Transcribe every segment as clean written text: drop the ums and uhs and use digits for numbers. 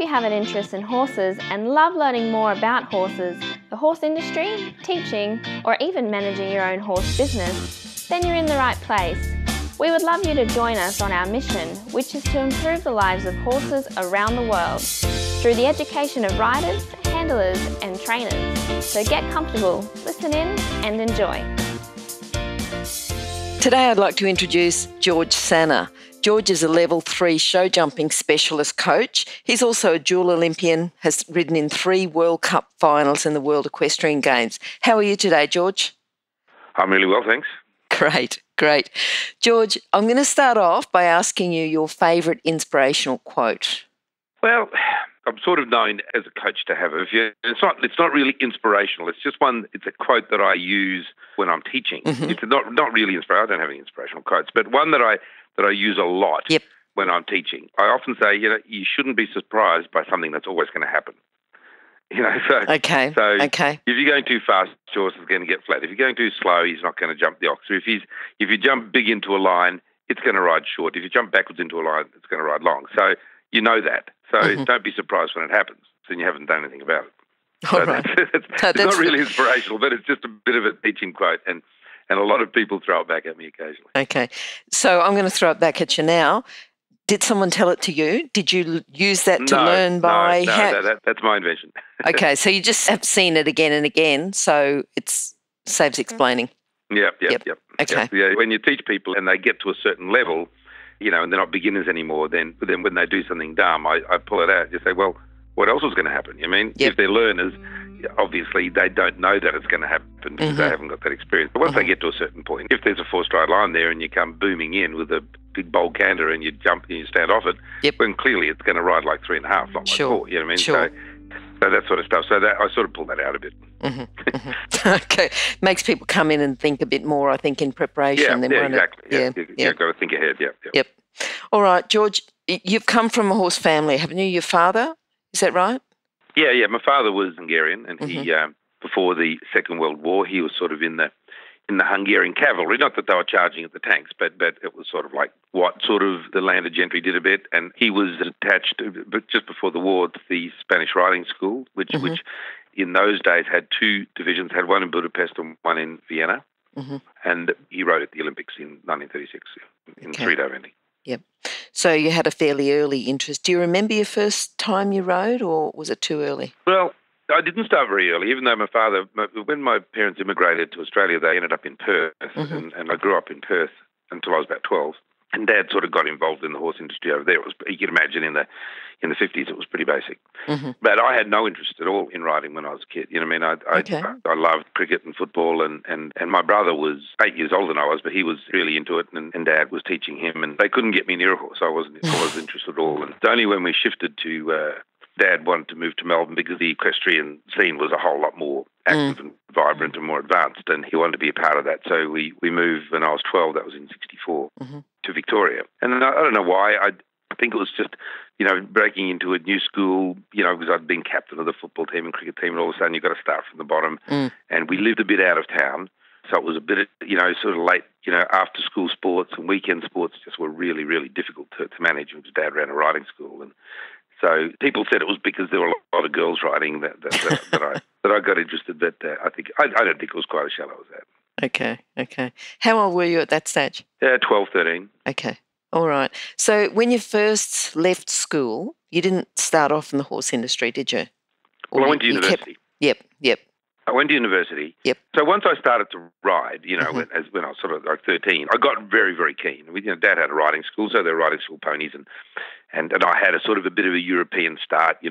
you have an interest in horses and love learning more about horses, the horse industry, teaching, or even managing your own horse business, then you're in the right place. We would love you to join us on our mission, which is to improve the lives of horses around the world through the education of riders, handlers, and trainers. So get comfortable, listen in, and enjoy. Today I'd like to introduce George Sanna. George is a level 3 show jumping specialist coach. He's also a dual Olympian, has ridden in 3 World Cup finals in the World Equestrian Games. How are you today, George? I'm really well, thanks. Great. George, I'm going to start off by asking you your favourite inspirational quote. Well, I'm sort of known as a coach to have a view. It's not really inspirational. It's just it's a quote that I use when I'm teaching. Mm-hmm. It's not really inspirational. I don't have any inspirational quotes, but one that I use a lot when I'm teaching. I often say, you shouldn't be surprised by something that's always going to happen. Okay. If you're going too fast, your horse is going to get flat. If you're going too slow, he's not going to jump the ox. If you jump big into a line, it's going to ride short. If you jump backwards into a line, it's going to ride long. So you know that. So don't be surprised when it happens. Then you haven't done anything about it. All right. It's not really inspirational, but it's just a bit of a teaching quote, and a lot of people throw it back at me occasionally. Okay. So I'm going to throw it back at you now. Did someone tell it to you? Did you use that to learn by? No, that's my invention. Okay, so you just have seen it again and again, so it saves explaining. Yep. Okay. Yeah, when you teach people and they get to a certain level, and they're not beginners anymore, then when they do something dumb, I pull it out. You say, well, what else is going to happen? If they're learners, obviously they don't know that it's going to happen because they haven't got that experience. But once they get to a certain point, if there's a 4-stride line there and you come booming in with a big bold canter and you jump and you stand off it, then clearly it's going to ride like 3.5, not like 4. You know what I mean? Sure. So that sort of stuff. So that I sort of pull that out a bit. Okay. Makes people come in and think a bit more, I think, in preparation. Exactly. You've got to think ahead. Yep. All right, George, you've come from a horse family, haven't you? Your father, is that right? Yeah. My father was Hungarian, and he before the Second World War, he was sort of in the Hungarian cavalry. Not that they were charging at the tanks, but it was sort of like what sort of the landed gentry did a bit. And he was attached, but just before the war, to the Spanish riding school, which in those days had 2 divisions, had one in Budapest and one in Vienna. And he rode at the Olympics in 1936 in 3-day eventing. Yep. So you had a fairly early interest. Do you remember your first time you rode, or was it too early? Well, I didn't start very early, even though when my parents immigrated to Australia, they ended up in Perth, and I grew up in Perth until I was about 12. And Dad sort of got involved in the horse industry over there. You can imagine in the 50s it was pretty basic. But I had no interest at all in riding when I was a kid. You know what I mean? I loved cricket and football, and my brother was 8 years older than I was, but he was really into it, and Dad was teaching him, and they couldn't get me near a horse. I wasn't interested at all. And it's only when we shifted to Dad wanted to move to Melbourne because the equestrian scene was a whole lot more active and vibrant and more advanced, and he wanted to be a part of that. So we moved when I was 12, that was in 64, to Victoria. And I don't know why. I think it was just, breaking into a new school, because I'd been captain of the football team and cricket team, and all of a sudden you've got to start from the bottom. And we lived a bit out of town, so it was a bit of, sort of late, after school sports and weekend sports just were really, really difficult to manage because Dad ran a riding school. And so people said it was because there were a lot of girls riding that I got interested. But I don't think it was quite as shallow as that. Okay. How old were you at that stage? 12, 13. Okay. All right. So when you first left school, you didn't start off in the horse industry, did you? Well, I went to university. Yep. I went to university. Yep. So once I started to ride, when I was sort of like 13, I got very, very keen. Dad had a riding school, so there were riding school ponies, and I had a sort of a bit of a European start, a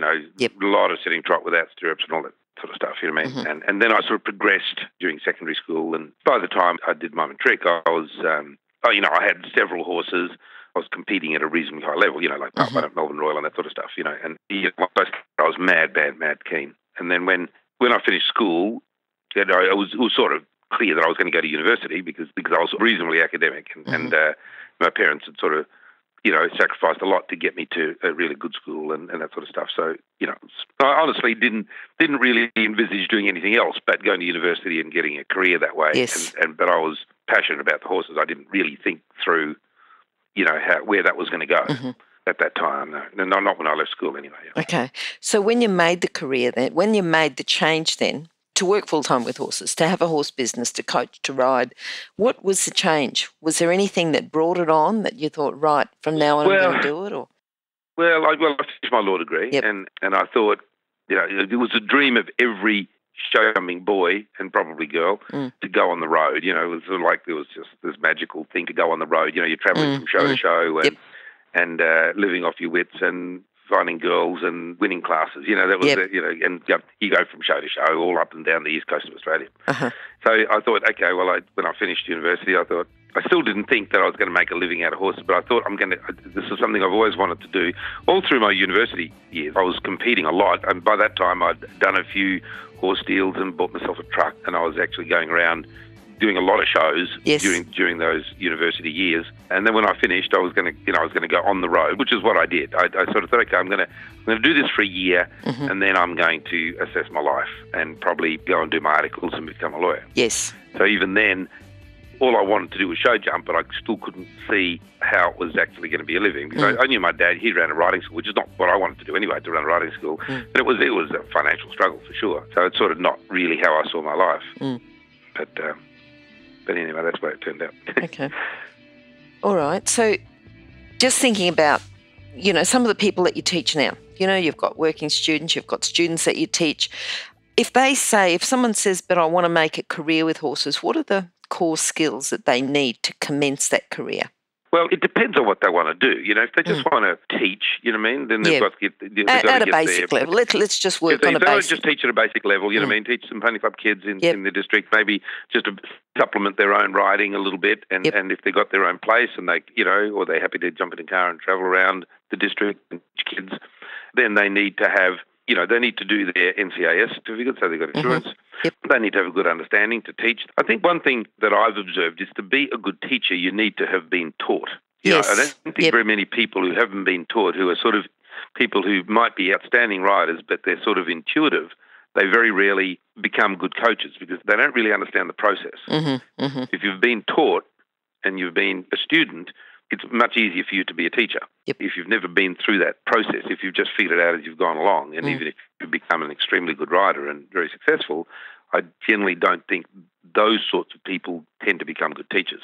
lot of sitting trot without stirrups and all that sort of stuff, you know what I mean? And then I sort of progressed during secondary school, and by the time I did my matric, I was, I had several horses. I was competing at a reasonably high level, like Melbourne Royal and that sort of stuff, and I was mad keen. And then when I finished school, it was sort of clear that I was going to go to university because I was reasonably academic, and my parents had sort of, sacrificed a lot to get me to a really good school and that sort of stuff. So, I honestly didn't really envisage doing anything else but going to university and getting a career that way. Yes. But I was passionate about the horses. I didn't really think through, where that was going to go. at that time. No, not when I left school anyway. Okay. So when you made the career then, when you made the change then to work full-time with horses, to have a horse business, to coach, to ride, what was the change? Was there anything that brought it on that you thought, right, from now on I'm going to do it? Or I finished my law degree, yep. and I thought, it was a dream of every show jumping boy and probably girl to go on the road. It was sort of like there was just this magical thing to go on the road. You're travelling from show to show and living off your wits and finding girls and winning classes. That was and you go from show to show all up and down the east coast of Australia. Uh-huh. So I thought, okay, when I finished university, I thought, I still didn't think that I was going to make a living out of horses, but I thought this is something I've always wanted to do. All through my university years, I was competing a lot, and by that time I'd done a few horse deals and bought myself a truck, and I was actually going around doing a lot of shows during those university years. And then when I finished, I was going to go on the road, which is what I did. I sort of thought, okay, I'm going to do this for a year, and then I'm going to assess my life and probably go and do my articles and become a lawyer. Yes. So even then, all I wanted to do was show jump, but I still couldn't see how it was actually going to be a living. Because I knew my dad, he ran a riding school, which is not what I wanted to do anyway, to run a riding school. But it was a financial struggle for sure. So it's sort of not really how I saw my life. But anyway, that's the way it turned out. Okay. All right. So just thinking about, some of the people that you teach now, you've got working students, you've got students that you teach. If someone says, but I want to make a career with horses, what are the core skills that they need to commence that career? Well, it depends on what they want to do. If they just want to teach, then they've got to get at a basic level. Let's just work on a basic. They just teach at a basic level. Teach some pony club kids in the district, maybe just to supplement their own riding a little bit. And if they've got their own place and they, or they're happy to jump in a car and travel around the district and teach kids, then they need to have, they need to do their NCAS certificate, so they've got insurance. They need to have a good understanding to teach. I think one thing that I've observed is to be a good teacher, you need to have been taught. I don't think very many people who haven't been taught, who are sort of people who might be outstanding riders, but they're sort of intuitive, they very rarely become good coaches because they don't really understand the process. If you've been taught and you've been a student, it's much easier for you to be a teacher. If you've never been through that process, if you've just figured it out as you've gone along, and even if you've become an extremely good rider and very successful, I generally don't think those sorts of people tend to become good teachers.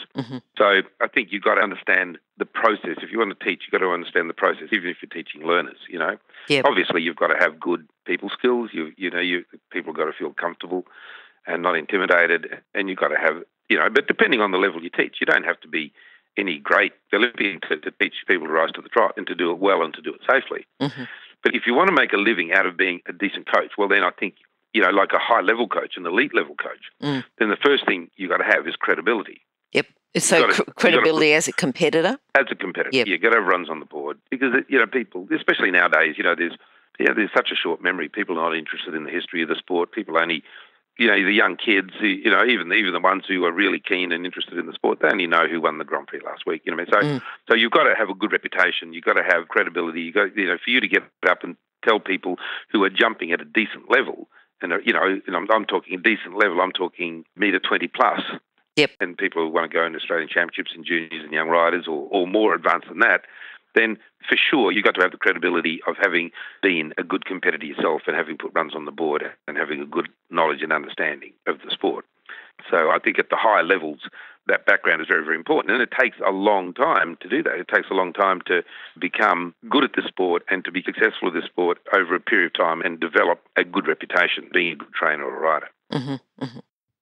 So I think you've got to understand the process. If you want to teach, you've got to understand the process, even if you're teaching learners, Obviously, you've got to have good people skills. People have got to feel comfortable and not intimidated, and you've got to have, but depending on the level you teach, you don't have to be any great Olympian to teach people to rise to the trot and to do it well and to do it safely. But if you want to make a living out of being a decent coach, well, then I think, like a high-level coach, an elite-level coach, then the first thing you got to have is credibility. So credibility as a competitor? As a competitor, you've got to have runs on the board because, people, especially nowadays, there's such a short memory. People are not interested in the history of the sport. People only... the young kids, who, even the ones who are really keen and interested in the sport, they only know who won the Grand Prix last week. So you've got to have a good reputation. You've got to have credibility. You got, for you to get up and tell people who are jumping at a decent level, and I'm talking a decent level. I'm talking metre 20 plus. And people who want to go into Australian championships in juniors and young riders, or more advanced than that. Then for sure you've got to have the credibility of having been a good competitor yourself and having put runs on the board and having a good knowledge and understanding of the sport. So I think at the higher levels, that background is very, very important. And it takes a long time to do that. It takes a long time to become good at the sport and to be successful at the sport over a period of time and develop a good reputation, being a good trainer or a rider.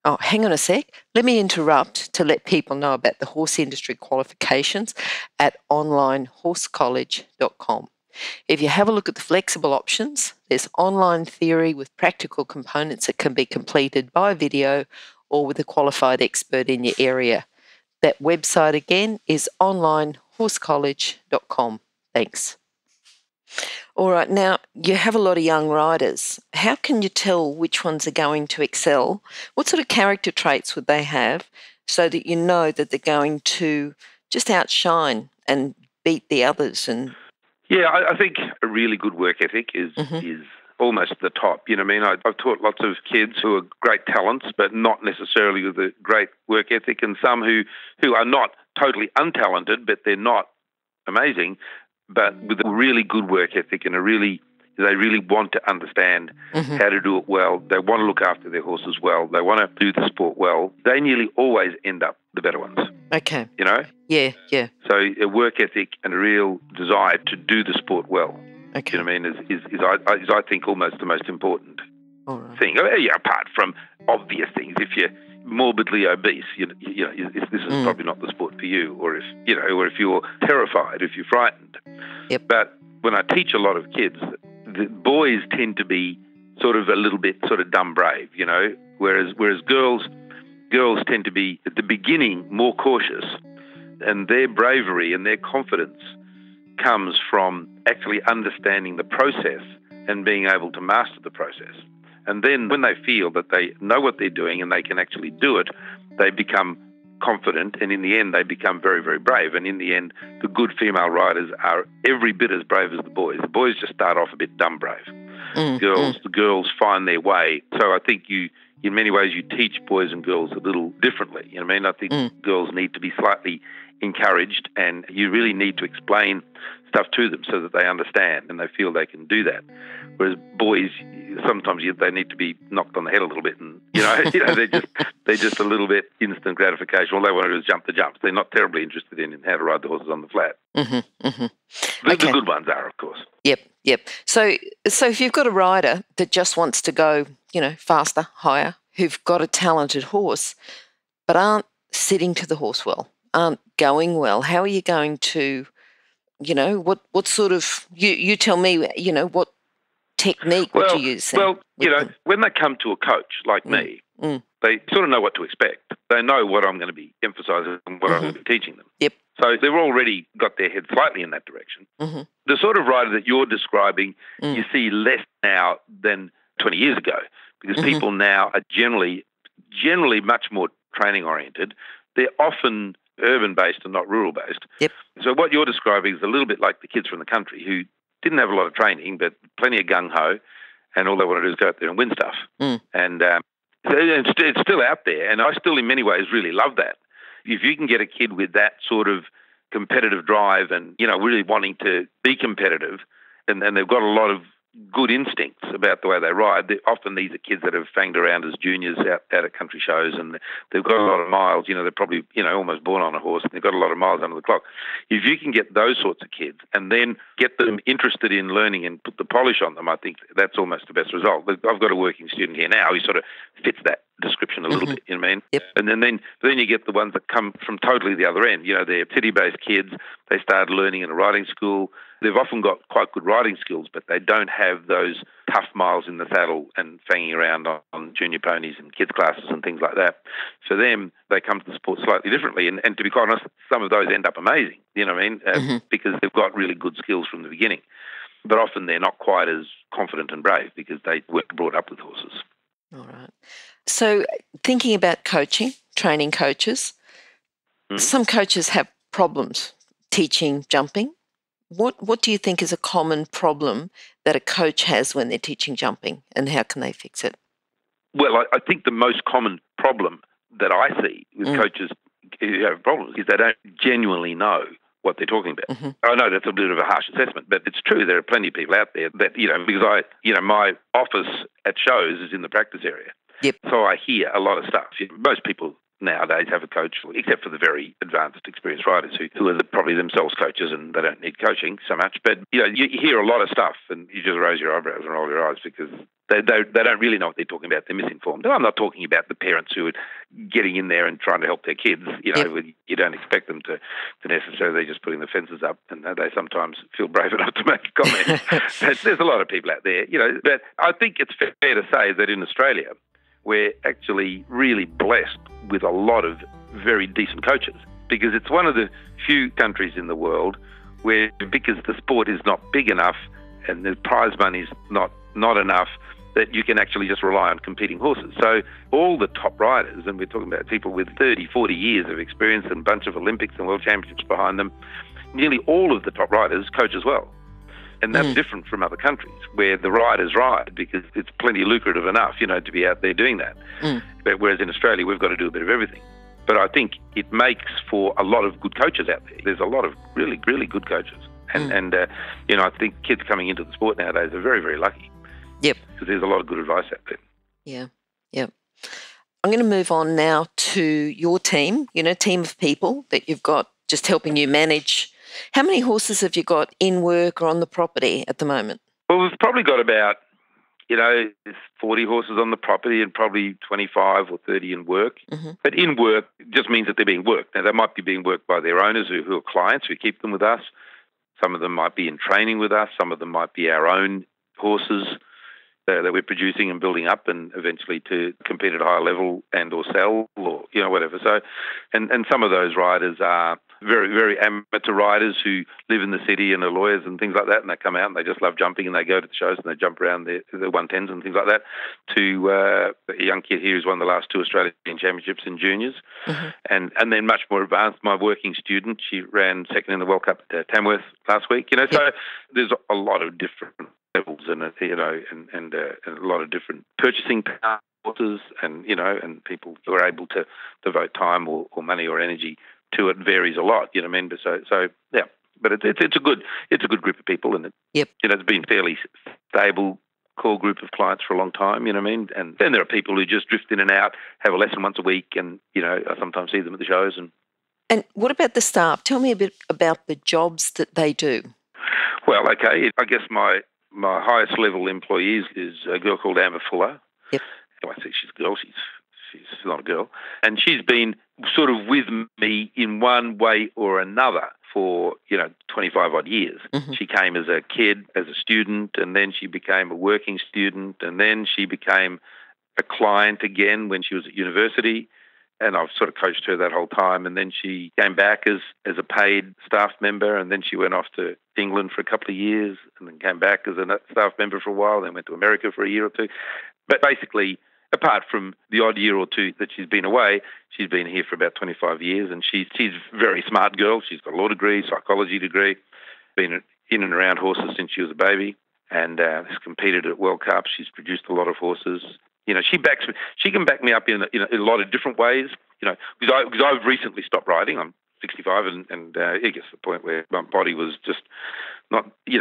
Oh, hang on a sec. Let me interrupt to let people know about the horse industry qualifications at onlinehorsecollege.com. If you have a look at the flexible options, there's online theory with practical components that can be completed by video or with a qualified expert in your area. That website again is onlinehorsecollege.com. Thanks. All right, now you have a lot of young riders. How can you tell which ones are going to excel? What sort of character traits would they have so that you know that they're going to just outshine and beat the others? And I think a really good work ethic is almost the top. I've taught lots of kids who are great talents, but not necessarily with a great work ethic, and some who are not totally untalented, but they're not amazing. but with a really good work ethic and they really want to understand how to do it well. They want to look after their horses well. They want to do the sport well. They nearly always end up the better ones. Okay. You know? Yeah, yeah. So a work ethic and a real desire to do the sport well. Okay. You know what I mean? Is I think almost the most important thing. Yeah, apart from obvious things. If you're morbidly obese, this is probably not the sport for you. Or if you're terrified, if you're frightened. Yep. But when I teach a lot of kids, the boys tend to be sort of a little bit sort of dumb brave, whereas girls tend to be at the beginning more cautious, and their bravery and their confidence comes from actually understanding the process and being able to master the process. And then when they feel that they know what they're doing and they can actually do it, they become confident, and in the end they become very, very brave. And in the end, the good female riders are every bit as brave as the boys. The boys just start off a bit dumb brave. The girls find their way. So I think in many ways you teach boys and girls a little differently. You know what I mean? I think girls need to be slightly encouraged, and you really need to explain stuff to them so that they understand and they feel they can do that. Whereas boys, sometimes they need to be knocked on the head a little bit, and they're just a little bit instant gratification. All they want to do is jump the jumps. They're not terribly interested in how to ride the horses on the flat. The good ones are, of course. Yep. So if you've got a rider that just wants to go, faster, higher, who've got a talented horse, but aren't sitting to the horse well, aren't going well, how are you going to, what sort of, you tell me, what technique would you use? Well, when they come to a coach like me, they sort of know what to expect. They know what I'm going to be emphasising and what I'm going to be teaching them. Yep. So they've already got their head slightly in that direction. The sort of rider that you're describing, you see less now than 20 years ago, because people now are generally much more training oriented. They're often urban-based and not rural-based. Yep. So what you're describing is a little bit like the kids from the country who didn't have a lot of training, but plenty of gung-ho, and all they want to do is go out there and win stuff. And so it's still out there, and I still in many ways really love that. If you can get a kid with that sort of competitive drive and, really wanting to be competitive, and they've got a lot of good instincts about the way they ride. Often these are kids that have fanged around as juniors out at country shows, and they've got a lot of miles. They're probably, almost born on a horse, and they've got a lot of miles under the clock. If you can get those sorts of kids and then get them interested in learning and put the polish on them, I think that's almost the best result. I've got a working student here now who sort of fits that description a little bit, you know what I mean? Yep. And then you get the ones that come from totally the other end. They're city-based kids. They start learning in a riding school. They've often got quite good riding skills, but they don't have those tough miles in the saddle and fanging around on junior ponies and kids' classes and things like that. For them, they come to the sport slightly differently. And to be quite honest, some of those end up amazing, you know what I mean? Because they've got really good skills from the beginning. But often they're not quite as confident and brave because they weren't brought up with horses. All right. So thinking about coaching, training coaches, some coaches have problems teaching jumping. What do you think is a common problem that a coach has when they're teaching jumping, and how can they fix it? Well, I think the most common problem that I see with coaches who have problems is they don't genuinely know what they're talking about. I know that's a bit of a harsh assessment, but it's true. There are plenty of people out there that, because my office at shows is in the practice area. Yep. So I hear a lot of stuff. Most people nowadays have a coach, except for the very advanced, experienced riders who are probably themselves coaches and they don't need coaching so much. But, you hear a lot of stuff and you just raise your eyebrows and roll your eyes because they don't really know what they're talking about. They're misinformed. And I'm not talking about the parents who are getting in there and trying to help their kids. You don't expect them to necessarily just putting the fences up, and they sometimes feel brave enough to make a comment. But there's a lot of people out there, But I think it's fair to say that in Australia, we're actually really blessed with a lot of very decent coaches, because it's one of the few countries in the world where, because the sport is not big enough and the prize money's not enough, that you can actually just rely on competing horses. So all the top riders, and we're talking about people with 30, 40 years of experience and a bunch of Olympics and World Championships behind them, nearly all of the top riders coach as well. And that's different from other countries where the riders ride because it's plenty lucrative enough, to be out there doing that. But whereas in Australia, we've got to do a bit of everything. But I think it makes for a lot of good coaches out there. There's a lot of really, really good coaches. And I think kids coming into the sport nowadays are very, very lucky. Yep. Because there's a lot of good advice out there. Yeah, yep. I'm going to move on now to your team, team of people that you've got just helping you manage. How many horses have you got in work or on the property at the moment? Well, we've probably got about, there's 40 horses on the property and probably 25 or 30 in work. Mm-hmm. But in work just means that they're being worked. Now, they might be being worked by their owners who are clients who keep them with us. Some of them might be in training with us. Some of them might be our own horses that we're producing and building up and eventually to compete at a higher level and or sell or, whatever. So, and some of those riders are very, very amateur riders who live in the city and are lawyers and things like that, and they come out and they just love jumping and they go to the shows and they jump around the 110s and things like that, to a young kid here who's won the last 2 Australian championships in juniors. Mm-hmm. And then much more advanced, my working student, she ran second in the World Cup at Tamworth last week. So there's a lot of different levels and a lot of different purchasing power horses and people who are able to devote time or money or energy to it varies a lot, but it's a good group of people, and it's been fairly stable core group of clients for a long time, and then there are people who just drift in and out, have a lesson once a week, and I sometimes see them at the shows. And what about the staff? Tell me a bit about the jobs that they do. Well, okay, I guess my highest level employee is a girl called Amber Fuller. Yep. I say she's a girl. She's not a girl. And she's been sort of with me in one way or another for, 25-odd years. Mm-hmm. She came as a kid, as a student, and then she became a working student, and then she became a client again when she was at university. And I've sort of coached her that whole time. And then she came back as a paid staff member, and then she went off to England for a couple of years, and then came back as a staff member for a while, then went to America for a year or two. But basically, apart from the odd year or two that she's been away, she's been here for about 25 years, and she's a very smart girl. She's got a law degree, psychology degree, been in and around horses since she was a baby, and has competed at World Cups. She's produced a lot of horses. She can back me up in a lot of different ways, because I've recently stopped riding. I'm 65, and it gets to the point where my body was just not, you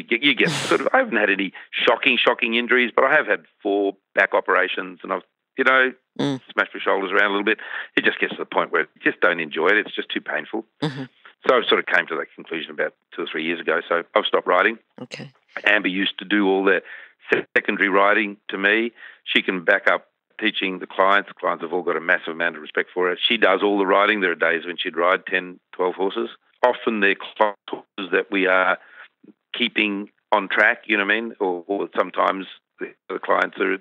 get sort of, I haven't had any shocking injuries, but I have had 4 back operations, and I've, smashed my shoulders around a little bit. It just gets to the point where I just don't enjoy it. It's just too painful. Mm-hmm. So I sort of came to that conclusion about 2 or 3 years ago. So I've stopped riding. Okay. Amber used to do all the secondary riding to me. She can back up teaching the clients. The clients have all got a massive amount of respect for her. She does all the riding. There are days when she'd ride 10, 12 horses. Often they're client horses that we are keeping on track, or sometimes the clients are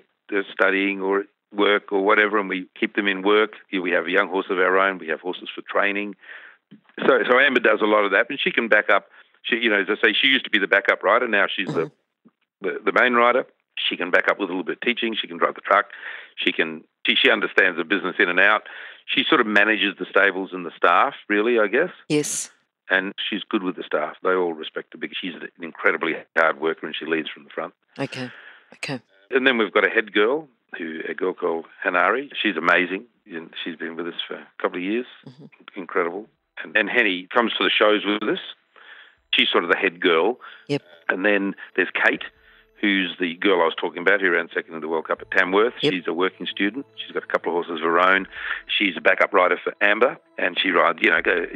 studying or work or whatever, and we keep them in work. We have a young horse of our own. We have horses for training. So Amber does a lot of that, but she can back up. She, as I say, she used to be the backup rider. Now she's the main rider. She can back up with a little bit of teaching. She can drive the truck. She understands the business in and out. She sort of manages the stables and the staff, really, I guess. Yes. And she's good with the staff. They all respect her because she's an incredibly hard worker and she leads from the front. Okay. And then we've got a head girl, a girl called Hanari. She's amazing. She's been with us for a couple of years. Mm-hmm. Incredible. And Henny comes to the shows with us. She's sort of the head girl. Yep. And then there's Kate, who's the girl I was talking about, who ran second in the World Cup at Tamworth. Yep. She's a working student. She's got a couple of horses of her own. She's a backup rider for Amber, and she rides,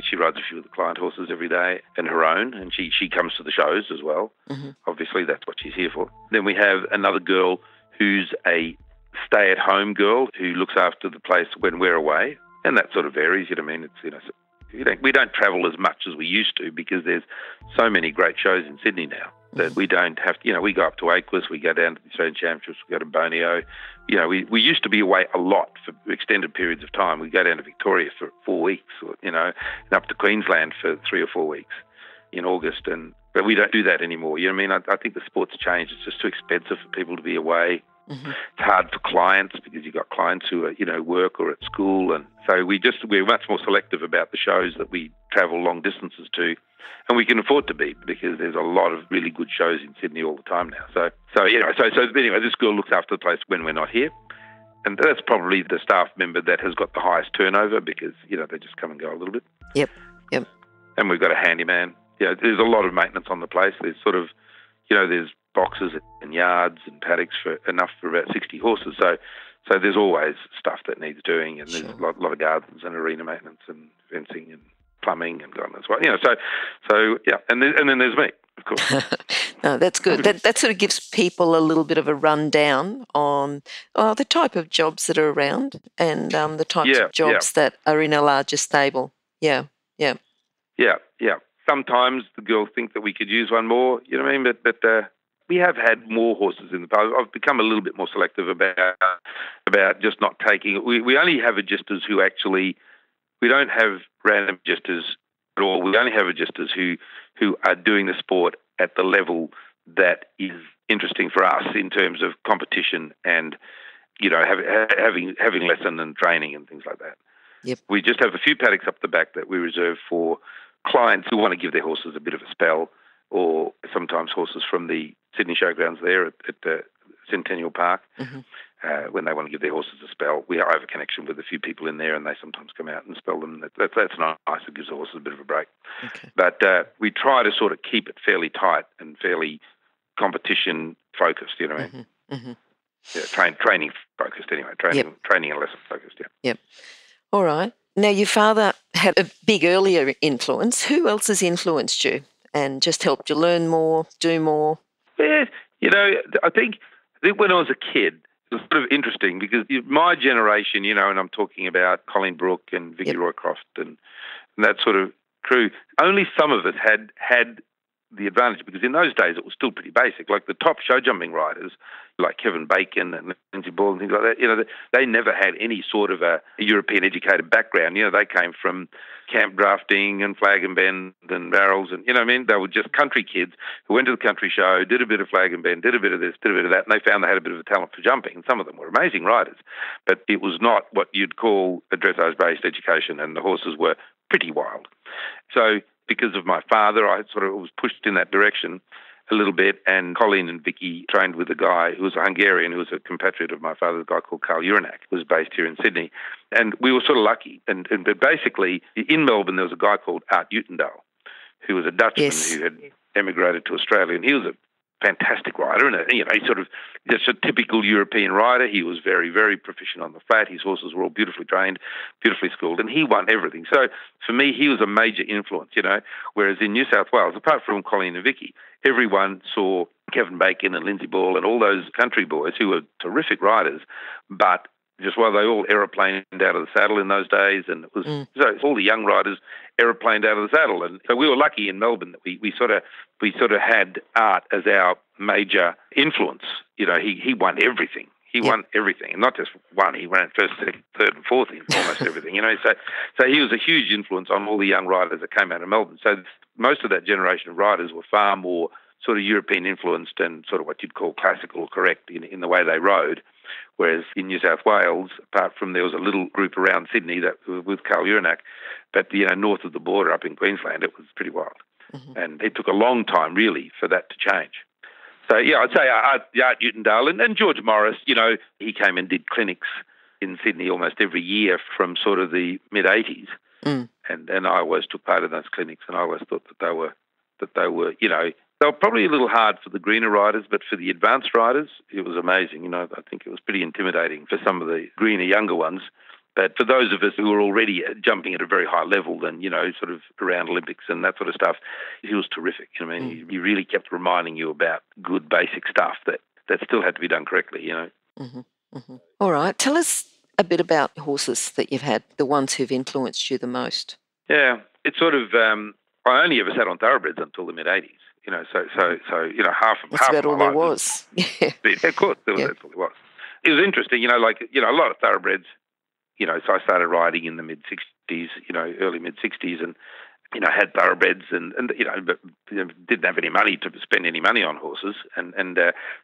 she rides a few of the client horses every day and her own, and she comes to the shows as well. Mm-hmm. Obviously, that's what she's here for. Then we have another girl who's a stay-at-home girl who looks after the place when we're away, and that sort of varies. We don't travel as much as we used to because there's so many great shows in Sydney now that we don't have to, we go up to Aquis, we go down to the Australian Championships, we go to Borneo. We used to be away a lot for extended periods of time. We go down to Victoria for 4 weeks, and up to Queensland for 3 or 4 weeks in August. But we don't do that anymore. I think the sport's changed. It's just too expensive for people to be away. Mm-hmm. It's hard for clients because you've got clients who are, work or at school. And so we're much more selective about the shows that we travel long distances to. And we can afford to be because there's a lot of really good shows in Sydney all the time now. So anyway, this girl looks after the place when we're not here. And that's probably the staff member that has got the highest turnover because, they just come and go a little bit. Yep. And we've got a handyman. there's a lot of maintenance on the place. There's sort of, there's boxes and yards and paddocks for enough for about 60 horses. So there's always stuff that needs doing, and there's a lot of gardens and arena maintenance and fencing and plumbing and God knows what. So and then there's me, of course. No, that's good. That sort of gives people a little bit of a rundown on the type of jobs that are around and the types of jobs that are in a larger stable. Yeah. Sometimes the girls think that we could use one more, you know what I mean? But we have had more horses in the past. I've become a little bit more selective about just not taking. We only have registers who actually. We don't have random registers at all. We only have registers who are doing the sport at the level that is interesting for us in terms of competition and having lesson and training and things like that. Yep. We just have a few paddocks up the back that we reserve for clients who want to give their horses a bit of a spell, or sometimes horses from the Sydney Showgrounds there at Centennial Park. Mm-hmm. When they want to give their horses a spell. I have a connection with a few people in there, and they sometimes come out and spell them. That's nice. It gives the horses a bit of a break. Okay. But we try to sort of keep it fairly tight and fairly competition focused, you know what I mean? Mm-hmm. Mm-hmm. Yeah, training focused anyway. Training and lesson focused, yeah. Yep. All right. Now, your father had a big earlier influence. Who else has influenced you and just helped you learn more, do more? Yeah, I think when I was a kid, it was sort of interesting because my generation, and I'm talking about Colleen Brook and Vicky Roycroft and that sort of crew, only some of us had the advantage because in those days it was still pretty basic. Like the top show jumping riders, like Kevin Bacon and Lindsay Ball and things like that, they never had any sort of a European educated background. They came from camp drafting and flag and bend and barrels and, they were just country kids who went to the country show, did a bit of flag and bend, did a bit of this, did a bit of that, and they found they had a bit of a talent for jumping. And some of them were amazing riders, but it was not what you'd call a dressage-based education, and the horses were pretty wild. So because of my father, I sort of was pushed in that direction a little bit, and Colleen and Vicky trained with a guy who was a Hungarian, who was a compatriot of my father, a guy called Karl Jurenak, who was based here in Sydney. And we were sort of lucky. But basically, in Melbourne, there was a guy called Uytendaal, who was a Dutchman who had emigrated to Australia, and he was a fantastic rider, and he sort of just a typical European rider. He was very, very proficient on the flat. His horses were all beautifully trained, beautifully schooled, and he won everything. So for me, he was a major influence, whereas in New South Wales, apart from Colleen and Vicky, everyone saw Kevin Bacon and Lindsay Ball and all those country boys who were terrific riders, but just while they all aeroplaned out of the saddle in those days, and it was so all the young riders aeroplaned out of the saddle, and so we were lucky in Melbourne that we sort of had art as our major influence. He won everything. He won everything, and not just one. He ran first, second, third, and fourth in almost everything. So he was a huge influence on all the young riders that came out of Melbourne. So most of that generation of riders were far more sort of European influenced and sort of what you'd call classical correct in the way they rode. Whereas in New South Wales, apart from there was a little group around Sydney that with Karl Jurenak, but north of the border up in Queensland, it was pretty wild. Mm-hmm. And it took a long time really for that to change. So I'd say Art Uytendaal and George Morris, he came and did clinics in Sydney almost every year from sort of the mid-'80s. And I always took part in those clinics, and I always thought that they were they were probably a little hard for the greener riders, but for the advanced riders, it was amazing. I think it was pretty intimidating for some of the greener, younger ones. But for those of us who were already jumping at a very high level and, sort of around Olympics and that sort of stuff, he was terrific. He really kept reminding you about good basic stuff that still had to be done correctly, Mm-hmm. Mm-hmm. All right. Tell us a bit about horses that you've had, the ones who've influenced you the most. Yeah, it's sort of, I only ever sat on thoroughbreds until the mid-'80s. So half of That's about all there life was. Yeah, of course, that's all there was. It was interesting, a lot of thoroughbreds. So I started riding in the mid-'60s, early mid-'60s, and had thoroughbreds, and but didn't have any money to spend any money on horses, and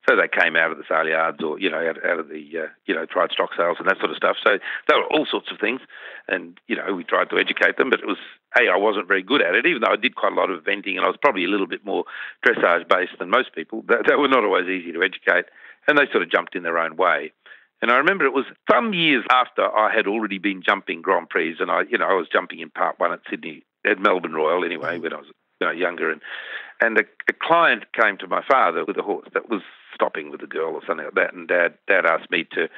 so they came out of the sale yards or out of the tried stock sales and that sort of stuff. So there were all sorts of things, and we tried to educate them, but it was I wasn't very good at it, even though I did quite a lot of eventing, and I was probably a little bit more dressage based than most people. They were not always easy to educate, and they sort of jumped in their own way. And I remember it was some years after I had already been jumping Grand Prix, and I was jumping in Part 1 at Melbourne Royal anyway, when I was younger. And a client came to my father with a horse that was stopping with a girl or something like that, and Dad asked me to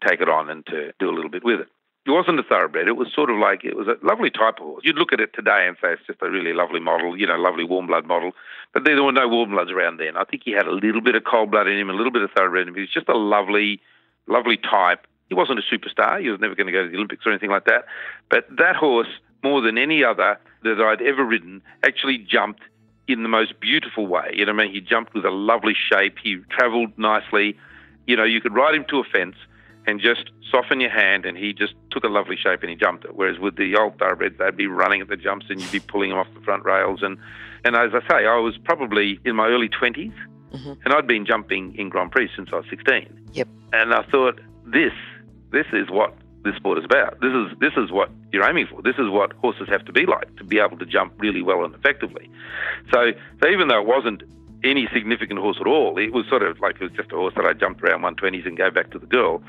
take it on and to do a little bit with it. It wasn't a thoroughbred. It was sort of like, it was a lovely type of horse. You'd look at it today and say it's just a really lovely model, lovely warm blood model. But there were no warm bloods around then. I think he had a little bit of cold blood in him, a little bit of thoroughbred in him. He was just a lovely, lovely type. He wasn't a superstar. He was never going to go to the Olympics or anything like that. But that horse, more than any other that I'd ever ridden, actually jumped in the most beautiful way. He jumped with a lovely shape. He travelled nicely. You could ride him to a fence and just soften your hand, and he just took a lovely shape and he jumped it. Whereas with the old thoroughbreds, they'd be running at the jumps and you'd be pulling them off the front rails. And as I say, I was probably in my early 20s, and I'd been jumping in Grand Prix since I was 16. Yep. And I thought, this is what this sport is about. This is what you're aiming for. This is what horses have to be like, to be able to jump really well and effectively. So even though it wasn't any significant horse at all, it was sort of like it was just a horse that I jumped around 120s and gave back to the girl.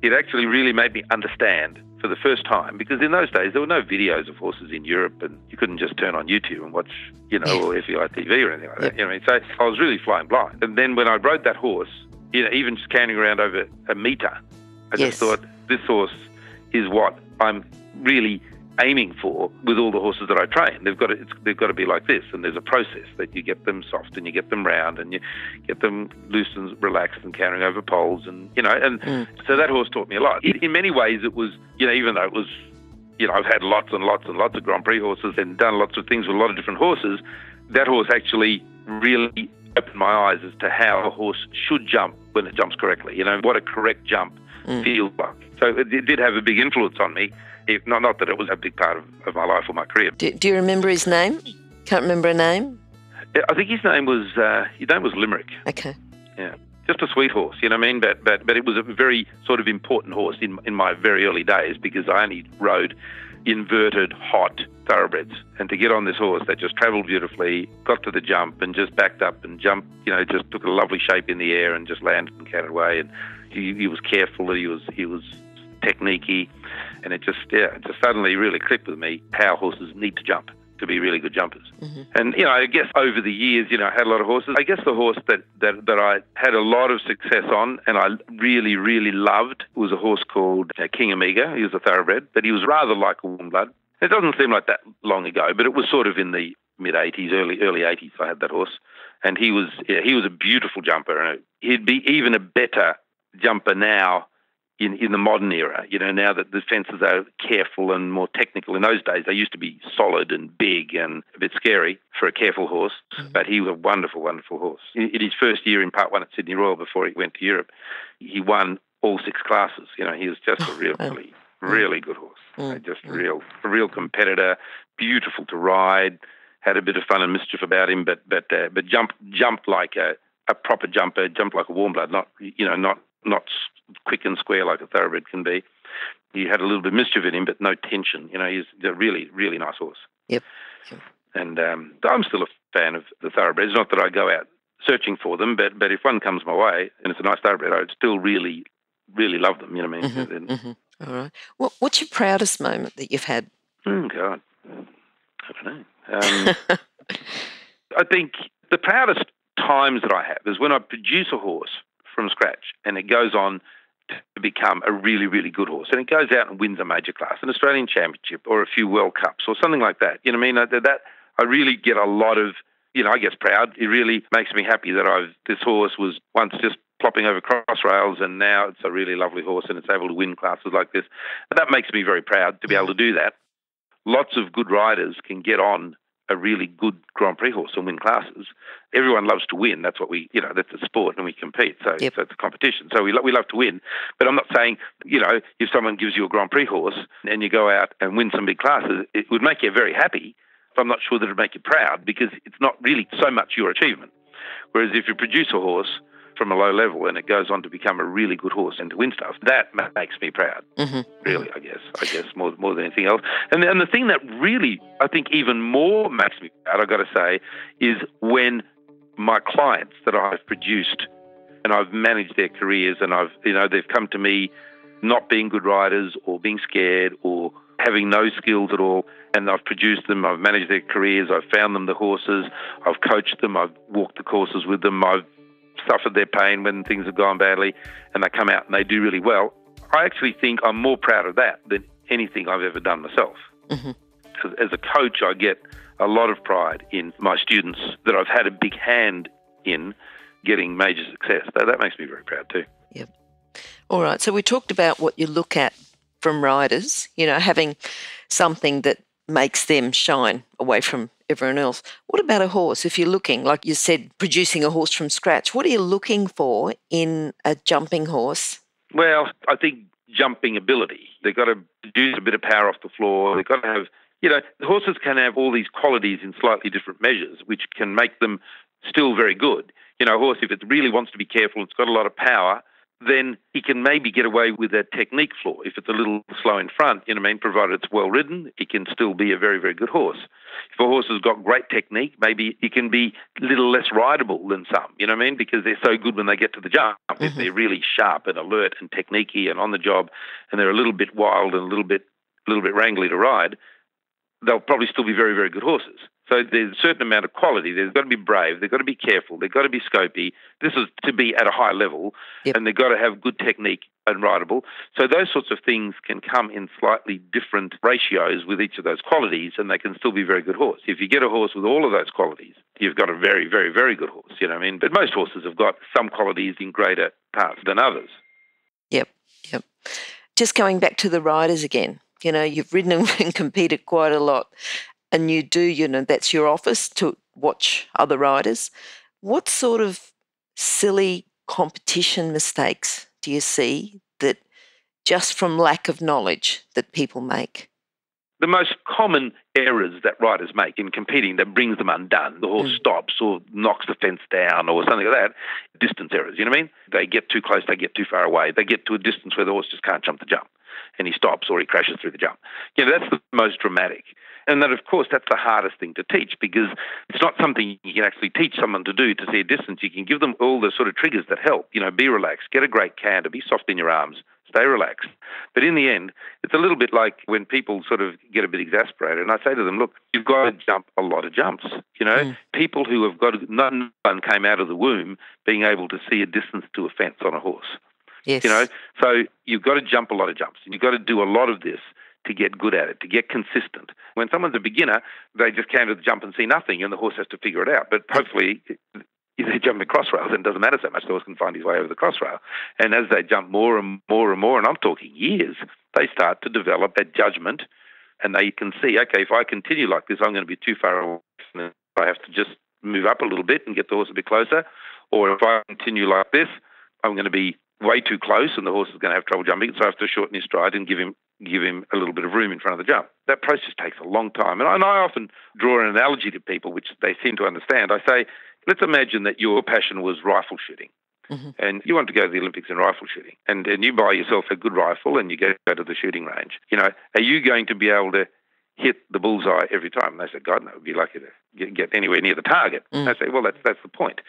It actually really made me understand for the first time, because in those days there were no videos of horses in Europe, and you couldn't just turn on YouTube and watch, or FEI TV or anything like that. So I was really flying blind. And then when I rode that horse, even just canting around over a metre, I just thought, this horse is what I'm really aiming for with all the horses that I train. They've got to be like this, and there's a process that you get them soft and you get them round and you get them loose and relaxed and cantering over poles, and so that horse taught me a lot. In many ways, it was even though it was I've had lots and lots and lots of Grand Prix horses and done lots of things with a lot of different horses. That horse actually really opened my eyes as to how a horse should jump when it jumps correctly. What a correct jump feels like. So it did have a big influence on me. Not that it was a big part of my life or my career. Do you remember his name? Can't remember a name? I think his name was Limerick. Okay. Yeah, just a sweet horse, But it was a very sort of important horse in my very early days, because I only rode inverted, hot thoroughbreds. And to get on this horse that just travelled beautifully, got to the jump and just backed up and jumped, just took a lovely shape in the air and just landed and canted away. And he was careful, he was technique-y, and it just suddenly really clicked with me how horses need to jump to be really good jumpers. And I guess over the years, I had a lot of horses. I guess the horse that I had a lot of success on and I really, really loved was a horse called King Amiga. He was a thoroughbred, but he was rather like a warm blood. It doesn't seem like that long ago, but it was sort of in the mid-'80s, early '80s. I had that horse, and he was a beautiful jumper, and he'd be even a better jumper now in the modern era, now that the fences are careful and more technical. In those days, they used to be solid and big and a bit scary for a careful horse, but he was a wonderful, wonderful horse. In his first year in Part 1 at Sydney Royal, before he went to Europe, he won all 6 classes. He was just a really, really good horse. Just a real competitor, beautiful to ride, had a bit of fun and mischief about him, but jumped like a proper jumper, jumped like a warm blood, not quick and square like a thoroughbred can be. He had a little bit of mischief in him, but no tension. He's a really, really nice horse. Yep. And I'm still a fan of the thoroughbreds. Not that I go out searching for them, but if one comes my way and it's a nice thoroughbred, I'd still really, really love them. You know what I mean? All right. What's your proudest moment that you've had? God, I don't know. I think the proudest times that I have is when I produce a horse from scratch and it goes on to become a really, really good horse, and it goes out and wins a major class, an Australian Championship or a few World Cups or something like that. You know what I mean? That I really get a lot of, I guess, proud. It really makes me happy that this horse was once just plopping over cross rails and now it's a really lovely horse and it's able to win classes like this. And that makes me very proud to be able to do that. Lots of good riders can get on a really good Grand Prix horse and win classes. Everyone loves to win. That's what that's a sport and we compete. So, so it's a competition. So we love to win. But I'm not saying, if someone gives you a Grand Prix horse and you go out and win some big classes, it would make you very happy. But I'm not sure that it would make you proud, because it's not really so much your achievement. Whereas if you produce a horse from a low level and it goes on to become a really good horse and to win stuff, that makes me proud, really, I guess more than anything else. And the thing that really, I think, even more makes me proud, I've got to say, is when my clients that I've produced and I've managed their careers and they've come to me not being good riders or being scared or having no skills at all, and I've produced them, I've managed their careers, I've found them the horses, I've coached them, I've walked the courses with them, I've suffered their pain when things have gone badly, and they come out and they do really well. I actually think I'm more proud of that than anything I've ever done myself. Mm-hmm. As a coach, I get a lot of pride in my students that I've had a big hand in getting major success. That makes me very proud too. Yep. All right. So we talked about what you look at from riders, having something that makes them shine away from everyone else. What about a horse? If you're looking, like you said, producing a horse from scratch, what are you looking for in a jumping horse? Well, I think jumping ability. They've got to produce a bit of power off the floor. They've got to have, the horses can have all these qualities in slightly different measures, which can make them still very good. A horse, if it really wants to be careful, it's got a lot of power, then he can maybe get away with that technique flaw. If it's a little slow in front, provided it's well ridden, he can still be a very, very good horse. If a horse has got great technique, maybe he can be a little less rideable than some, because they're so good when they get to the jump. Mm-hmm. If they're really sharp and alert and techniquey and on the job, and they're a little bit wild and a little bit wrangly to ride, they'll probably still be very, very good horses. So there's a certain amount of quality. They've got to be brave. They've got to be careful. They've got to be scopy. This is to be at a high level. Yep. And they've got to have good technique and rideable. So those sorts of things can come in slightly different ratios with each of those qualities, and they can still be a very good horse. If you get a horse with all of those qualities, you've got a very, very, very good horse. But most horses have got some qualities in greater parts than others. Yep. Just going back to the riders again, you've ridden and competed quite a lot. And you do, that's your office to watch other riders. What sort of silly competition mistakes do you see that just from lack of knowledge that people make? The most common errors that riders make in competing that brings them undone, the horse stops or knocks the fence down or something like that, distance errors, They get too close, they get too far away. They get to a distance where the horse just can't jump the jump and he stops or he crashes through the jump. That's the most dramatic. And that, of course, that's the hardest thing to teach, because it's not something you can actually teach someone to do to see a distance. You can give them all the sort of triggers that help. Be relaxed, get a great canter, be soft in your arms, stay relaxed. But in the end, it's a little bit like when people sort of get a bit exasperated, and I say to them, look, you've got to jump a lot of jumps. People who have got, none came out of the womb being able to see a distance to a fence on a horse. Yes. So you've got to jump a lot of jumps, and you've got to do a lot of this to get good at it, to get consistent. When someone's a beginner, they just canter the jump and see nothing, and the horse has to figure it out. But hopefully, if they jump the crossrail, then it doesn't matter so much. The horse can find his way over the crossrail. And as they jump more and more and more, and I'm talking years, they start to develop that judgment, and they can see, okay, if I continue like this, I'm going to be too far away. And I have to just move up a little bit and get the horse a bit closer. Or if I continue like this, I'm going to be way too close, and the horse is going to have trouble jumping, so I have to shorten his stride and give him a little bit of room in front of the jump. That process takes a long time. And I often draw an analogy to people, which they seem to understand. I say, let's imagine that your passion was rifle shooting. Mm-hmm. And you want to go to the Olympics in rifle shooting. And you buy yourself a good rifle and you go to the shooting range. Are you going to be able to hit the bullseye every time? And they say, God, no, we'd be lucky to get anywhere near the target. And I say, well, that's the point.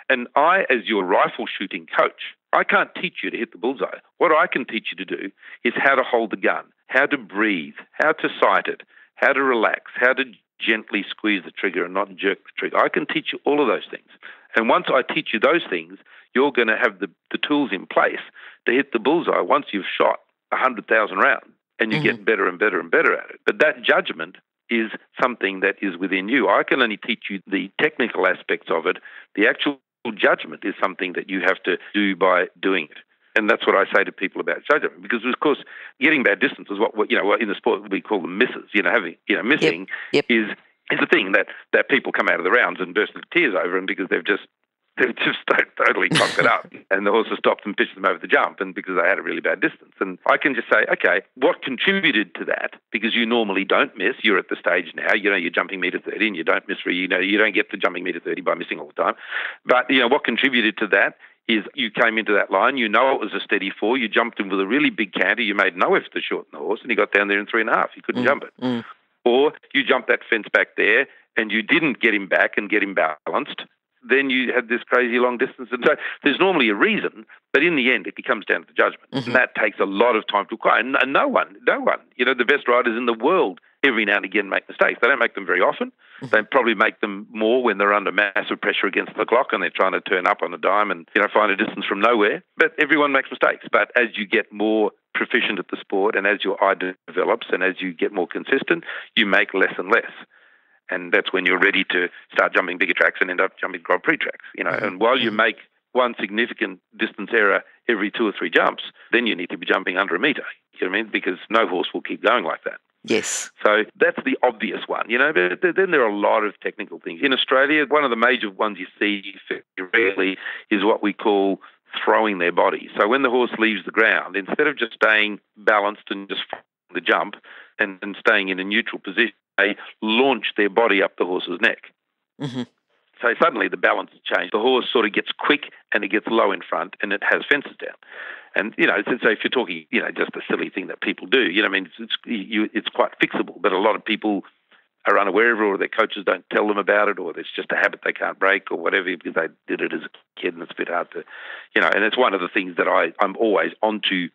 And I, as your rifle shooting coach, I can't teach you to hit the bullseye. What I can teach you to do is how to hold the gun, how to breathe, how to sight it, how to relax, how to gently squeeze the trigger and not jerk the trigger. I can teach you all of those things. And once I teach you those things, you're going to have the tools in place to hit the bullseye once you've shot 100,000 rounds, and you get better and better and better at it. But that judgment is something that is within you. I can only teach you the technical aspects of it. The actual judgment is something that you have to do by doing it. And that's what I say to people about judgment, because of course getting bad distance is what in the sport we call them misses. Missing is the thing that people come out of the rounds and burst into tears over, and because they've just totally cocked it up, and the horse has stopped and pitched them over the jump, and because they had a really bad distance. And I can just say, okay, what contributed to that? Because you normally don't miss. You're at the stage now, you're jumping metre 30 and you don't miss, you don't get to jumping metre 30 by missing all the time. But, what contributed to that is you came into that line, it was a steady 4, you jumped in with a really big canter, you made no effort to shorten the horse, and he got down there in 3.5. You couldn't jump it. Or you jumped that fence back there and you didn't get him back and get him balanced, then you had this crazy long distance. And so there's normally a reason, but in the end, it comes down to the judgment. And that takes a lot of time to acquire. And no one, the best riders in the world every now and again make mistakes. They don't make them very often. They probably make them more when they're under massive pressure against the clock and they're trying to turn up on a dime and find a distance from nowhere. But everyone makes mistakes. But as you get more proficient at the sport and as your eye develops and as you get more consistent, you make less and less. And that's when you're ready to start jumping bigger tracks and end up jumping Grand Prix tracks. And while you make one significant distance error every 2 or 3 jumps, then you need to be jumping under a metre. You know what I mean? Because no horse will keep going like that. Yes. So that's the obvious one, but then there are a lot of technical things. In Australia, one of the major ones you see rarely is what we call throwing their body. So when the horse leaves the ground, instead of just staying balanced and just following the jump and staying in a neutral position, they launch their body up the horse's neck. Mm-hmm. So suddenly the balance has changed. The horse sort of gets quick and it gets low in front and it has fences down. And, so if you're talking, just a silly thing that people do, it's quite fixable. But a lot of people are unaware of it, or their coaches don't tell them about it, or it's just a habit they can't break or whatever because they did it as a kid and it's a bit hard to, and it's one of the things that I'm always onto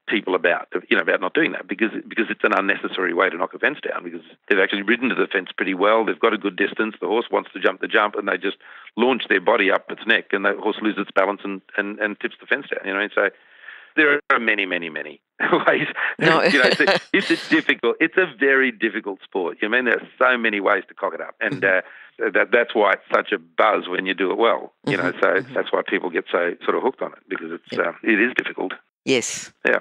people about, about not doing that because it's an unnecessary way to knock a fence down because they've actually ridden to the fence pretty well. They've got a good distance. The horse wants to jump the jump and they just launch their body up its neck and the horse loses its balance and tips the fence down, so there are many, many, many ways. No. It's a very difficult sport. There are so many ways to cock it up. And that's why it's such a buzz when you do it well. That's why people get so sort of hooked on it because it is difficult. Yes. Yeah.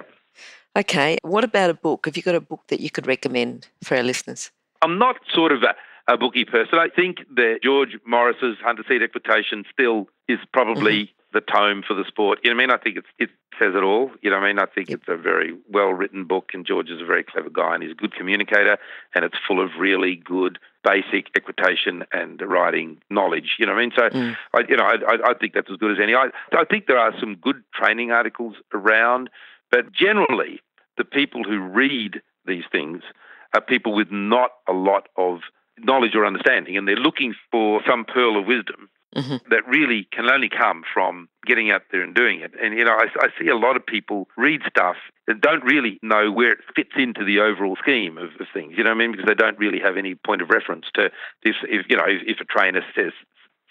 Okay. What about a book? Have you got a book that you could recommend for our listeners? I'm not sort of a bookie person. I think that George Morris's 100-seat Equitation still is probably the tome for the sport. I think it says it all. I think it's a very well-written book and George is a very clever guy and he's a good communicator and it's full of really good basic equitation and riding knowledge. So I think that's as good as any. I think there are some good training articles around, but generally the people who read these things are people with not a lot of knowledge or understanding and they're looking for some pearl of wisdom that really can only come from getting out there and doing it. And, I see a lot of people read stuff that don't really know where it fits into the overall scheme of things, because they don't really have any point of reference to this. If a trainer says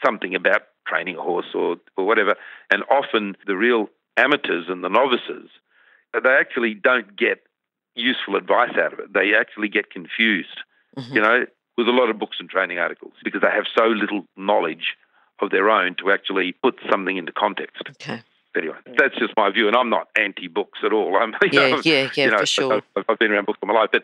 something about training a horse or whatever, and often the real amateurs and the novices, they actually don't get useful advice out of it. They actually get confused, with a lot of books and training articles because they have so little knowledge of their own to actually put something into context. Okay. Anyway, that's just my view, and I'm not anti-books at all. For sure. I've been around books all my life, but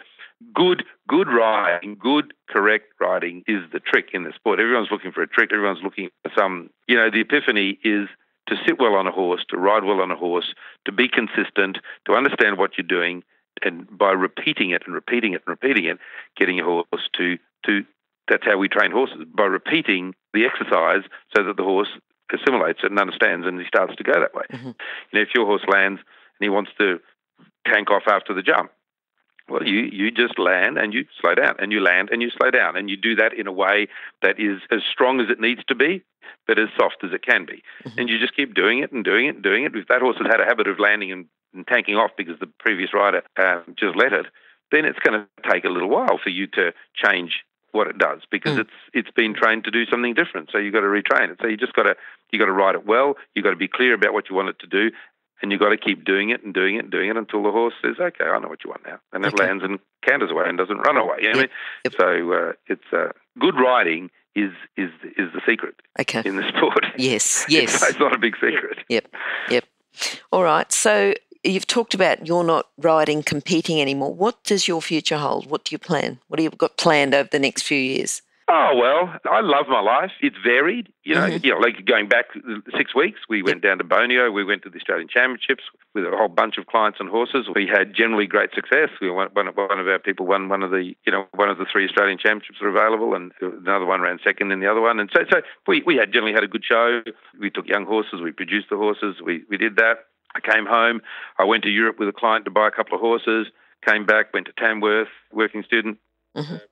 good riding, good correct riding is the trick in the sport. Everyone's looking for a trick. Everyone's looking for some. The epiphany is to sit well on a horse, to ride well on a horse, to be consistent, to understand what you're doing, and by repeating it and repeating it and repeating it, getting your horse to. That's how we train horses, by repeating the exercise so that the horse assimilates it and understands and he starts to go that way. If your horse lands and he wants to tank off after the jump, well, you just land and you slow down and you land and you slow down and you do that in a way that is as strong as it needs to be but as soft as it can be. And you just keep doing it and doing it and doing it. If that horse has had a habit of landing and tanking off because the previous rider just let it, then it's going to take a little while for you to change what it does because it's been trained to do something different. So you've got to retrain it. So you got to ride it well. You've got to be clear about what you want it to do, and you've got to keep doing it and doing it and doing it until the horse says, "Okay, I know what you want now," and it lands and canters away and doesn't run away. You know what I mean? So it's good riding is the secret in the sport. Yes. It's not a big secret. Yep. All right. So you've talked about you're not riding, competing anymore. What does your future hold? What do you plan? What do you got planned over the next few years? Oh, well, I love my life. It's varied. Like going back 6 weeks, we went down to Borneo. We went to the Australian Championships with a whole bunch of clients and horses. We had generally great success. One of our people won one of the 3 Australian Championships that are available, and another one ran second in the other one. And so we had generally had a good show. We took young horses. We produced the horses. We did that. I came home. I went to Europe with a client to buy a couple of horses. Came back, went to Tamworth, working student.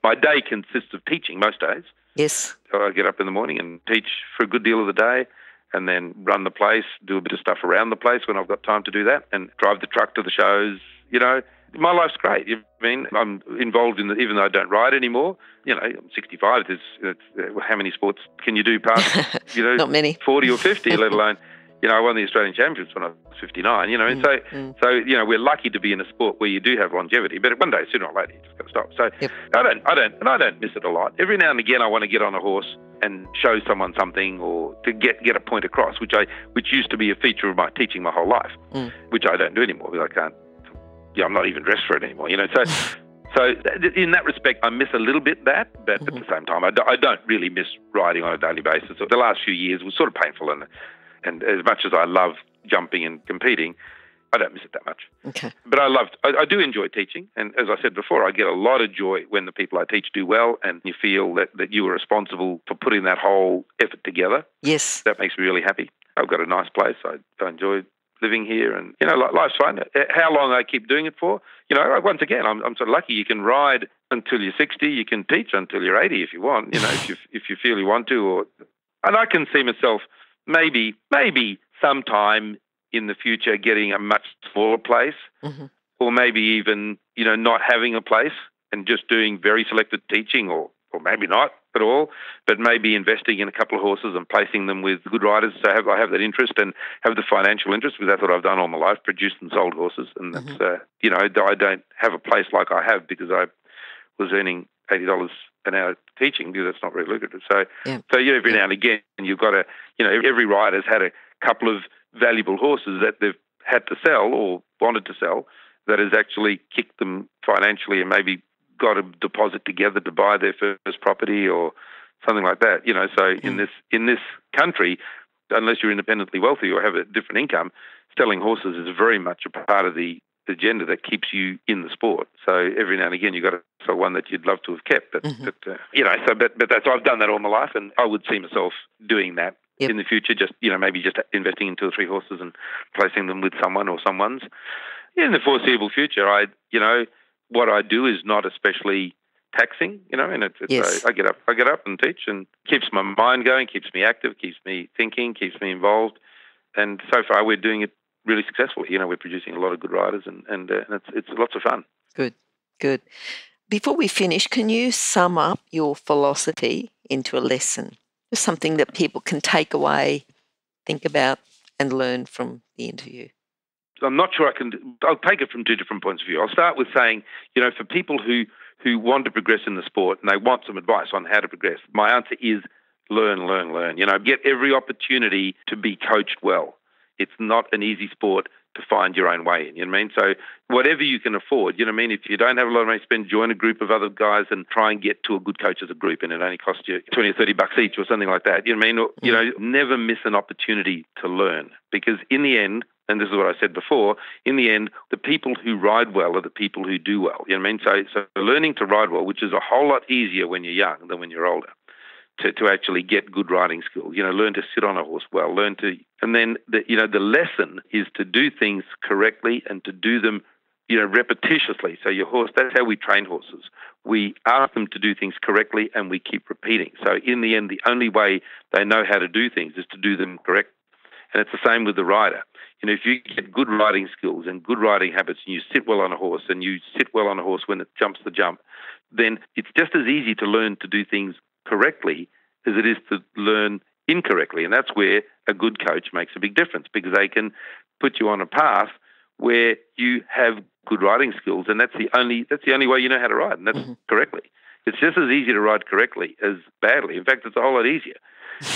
My day consists of teaching most days. Yes. So I get up in the morning and teach for a good deal of the day and then run the place, do a bit of stuff around the place when I've got time to do that, and drive the truck to the shows, my life's great. I mean, I'm involved in even though I don't ride anymore. I'm 65. How many sports can you do past, Not many. 40 or 50, let alone, I won the Australian Championships when I was 59, and so we're lucky to be in a sport where you do have longevity, but one day, sooner or later, you just got to stop. So yep. I don't miss it a lot. Every now and again, I want to get on a horse and show someone something, or to get a point across, which used to be a feature of my teaching my whole life, which I don't do anymore because I can't. I'm not even dressed for it anymore. So in that respect, I miss a little bit that, but at the same time, I don't really miss riding on a daily basis. The last few years was sort of painful, and as much as I love jumping and competing, I don't miss it that much. Okay. But I do enjoy teaching, and as I said before, I get a lot of joy when the people I teach do well, and you feel that you were responsible for putting that whole effort together. Yes. That makes me really happy. I've got a nice place. I enjoy living here, and life's fun. How long I keep doing it for, once again, I'm sort of lucky. You can ride until you're 60. You can teach until you're 80 if you want. If you feel you want to, and I can see myself maybe sometime in the future getting a much smaller place, or maybe even not having a place and just doing very selected teaching, or maybe not at all, but maybe investing in a couple of horses and placing them with good riders. So I have that interest and have the financial interest, because that's what I've done all my life, produced and sold horses. And that's, I don't have a place like I have because I was earning $80 an hour teaching, because that's not very lucrative. So, every now and again, you've got to, every rider's had a couple of valuable horses that they've had to sell or wanted to sell that has actually kicked them financially, and maybe got a deposit together to buy their first property or something like that. So in this country, unless you're independently wealthy or have a different income, selling horses is very much a part of the agenda that keeps you in the sport. So every now and again, you've got to sell one that you'd love to have kept. But that's, I've done that all my life, and I would see myself doing that in the future. Just maybe just investing in 2 or 3 horses and placing them with someone or someone's. In the foreseeable future, what I do is not especially taxing, and I get up and teach, and keeps my mind going, keeps me active, keeps me thinking, keeps me involved. And so far, we're doing it really successfully. We're producing a lot of good riders, and it's lots of fun. Good. Before we finish, can you sum up your philosophy into a lesson? Just something that people can take away, think about, and learn from the interview. I'm not sure I'll take it from 2 different points of view. I'll start with saying, for people who want to progress in the sport and they want some advice on how to progress, my answer is learn. Get every opportunity to be coached well. It's not an easy sport to find your own way in, you know what I mean? So whatever you can afford, you know what I mean? If you don't have a lot of money to spend, join a group of other guys and try and get to a good coach as a group, and it only costs you $20 or $30 each or something like that, you know what I mean? Never miss an opportunity to learn, because in the end, and this is what I said before, in the end, the people who ride well are the people who do well. You know what I mean? So learning to ride well, which is a whole lot easier when you're young than when you're older, to actually get good riding skills. Learn to sit on a horse well, and then the lesson is to do things correctly and to do them, repetitiously. So your horse, that's how we train horses. We ask them to do things correctly and we keep repeating. So in the end, the only way they know how to do things is to do them correctly. And it's the same with the rider. If you get good riding skills and good riding habits, and you sit well on a horse, and you sit well on a horse when it jumps the jump, then it's just as easy to learn to do things correctly as it is to learn incorrectly. And that's where a good coach makes a big difference, because they can put you on a path where you have good riding skills, and that's the only way you know how to ride, and that's correctly. It's just as easy to ride correctly as badly. In fact, it's a whole lot easier.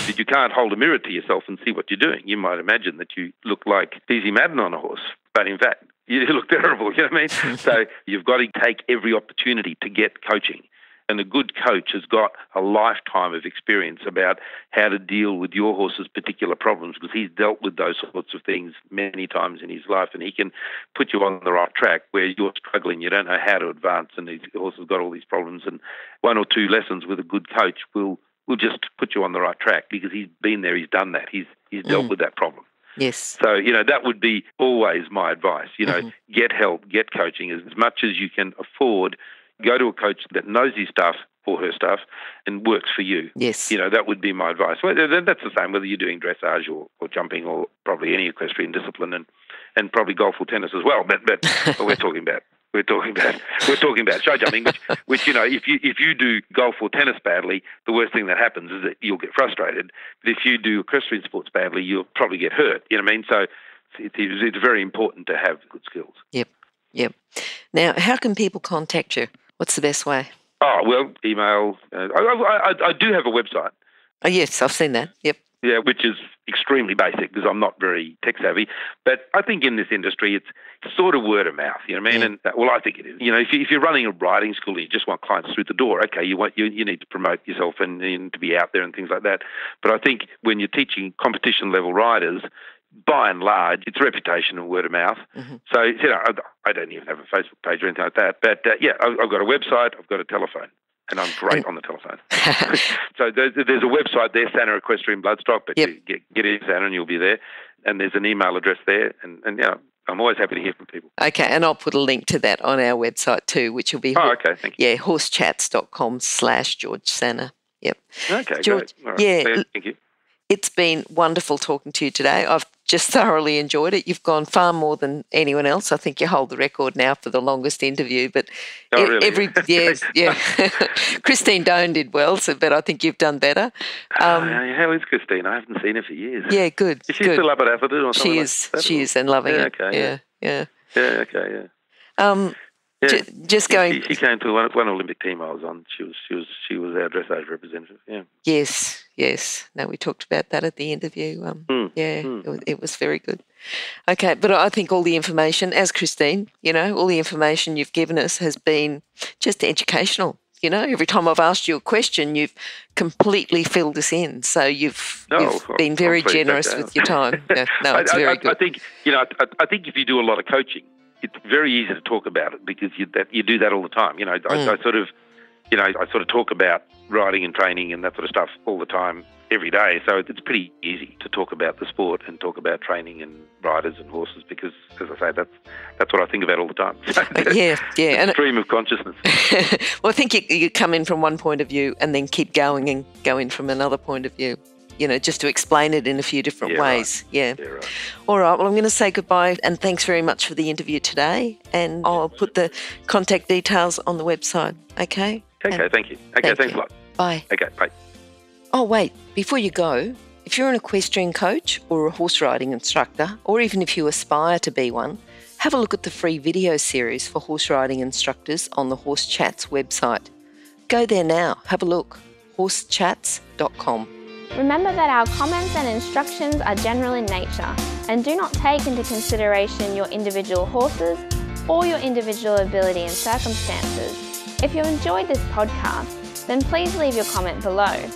If you can't hold a mirror to yourself and see what you're doing, you might imagine that you look like Easy Madden on a horse, but in fact, you look terrible, you know what I mean? So you've got to take every opportunity to get coaching. And a good coach has got a lifetime of experience about how to deal with your horse's particular problems, because he's dealt with those sorts of things many times in his life, and he can put you on the right track where you're struggling, you don't know how to advance, and his horse has got all these problems. And 1 or 2 lessons with a good coach will just put you on the right track, because he's been there, he's done that, he's dealt with that problem. Yes. So, that would be always my advice. Get help, get coaching as much as you can afford. Go to a coach that knows his stuff or her stuff and works for you. Yes. That would be my advice. Well, that's the same whether you're doing dressage or jumping or probably any equestrian discipline, and probably golf or tennis as well. But we're talking about We're talking about show jumping, which if you do golf or tennis badly, the worst thing that happens is that you'll get frustrated. But if you do equestrian sports badly, you'll probably get hurt. You know what I mean? So it's very important to have good skills. Yep. Now, how can people contact you? What's the best way? Oh, well, email. I do have a website. Oh, yes, I've seen that. Yep. Yeah, which is extremely basic because I'm not very tech savvy. But I think in this industry, it's sort of word of mouth. You know what I mean? And I think it is. If you're running a riding school and you just want clients through the door, okay, you need to promote yourself and to be out there and things like that. But I think when you're teaching competition level riders, by and large, it's reputation and word of mouth. Mm-hmm. So I don't even have a Facebook page or anything like that. But I've got a website, I've got a telephone. And I'm great on the telephone. So there's a website there, Sanna Equestrian Bloodstock, but you get in Sanna and you'll be there. And there's an email address there. And I'm always happy to hear from people. Okay, and I'll put a link to that on our website too, which will be okay, thank you. Yeah, horsechats.com/George Sanna. Yep. Okay, George, great. All right. Yeah. Thank you. It's been wonderful talking to you today. I've just thoroughly enjoyed it. You've gone far more than anyone else. I think you hold the record now for the longest interview. But really? Christine Doan did well, but I think you've done better. How is Christine? I haven't seen her for years. Yeah, good. Is she still up at Atherton or something? She is. She is, and loving it. Okay, Yeah. Yeah. Okay. Yeah. Just going. She came to one Olympic team I was on. She was our dressage representative. Yeah. Yes. No, we talked about that at the interview. It was very good. Okay, but I think all the information, as Christine, all the information you've given us has been just educational. Every time I've asked you a question, you've completely filled us in. So you've been very generous with your time. It's very good. I think I think if you do a lot of coaching, it's very easy to talk about it because you do that all the time. I sort of talk about riding and training and that sort of stuff all the time, every day. So it's pretty easy to talk about the sport and talk about training and riders and horses because, as I say, that's what I think about all the time. And stream of consciousness. Well, I think you come in from one point of view and then keep going and go in from another point of view. Just to explain it in a few different ways. Right. Yeah, right. All right, well, I'm going to say goodbye and thanks very much for the interview today. And I'll put the contact details on the website, okay? Okay, thank you. Okay, thanks a lot. Bye. Okay, bye. Oh, wait, before you go, if you're an equestrian coach or a horse riding instructor, or even if you aspire to be one, have a look at the free video series for horse riding instructors on the Horse Chats website. Go there now, have a look, horsechats.com. Remember that our comments and instructions are general in nature and do not take into consideration your individual horses or your individual ability and circumstances. If you enjoyed this podcast, then please leave your comment below.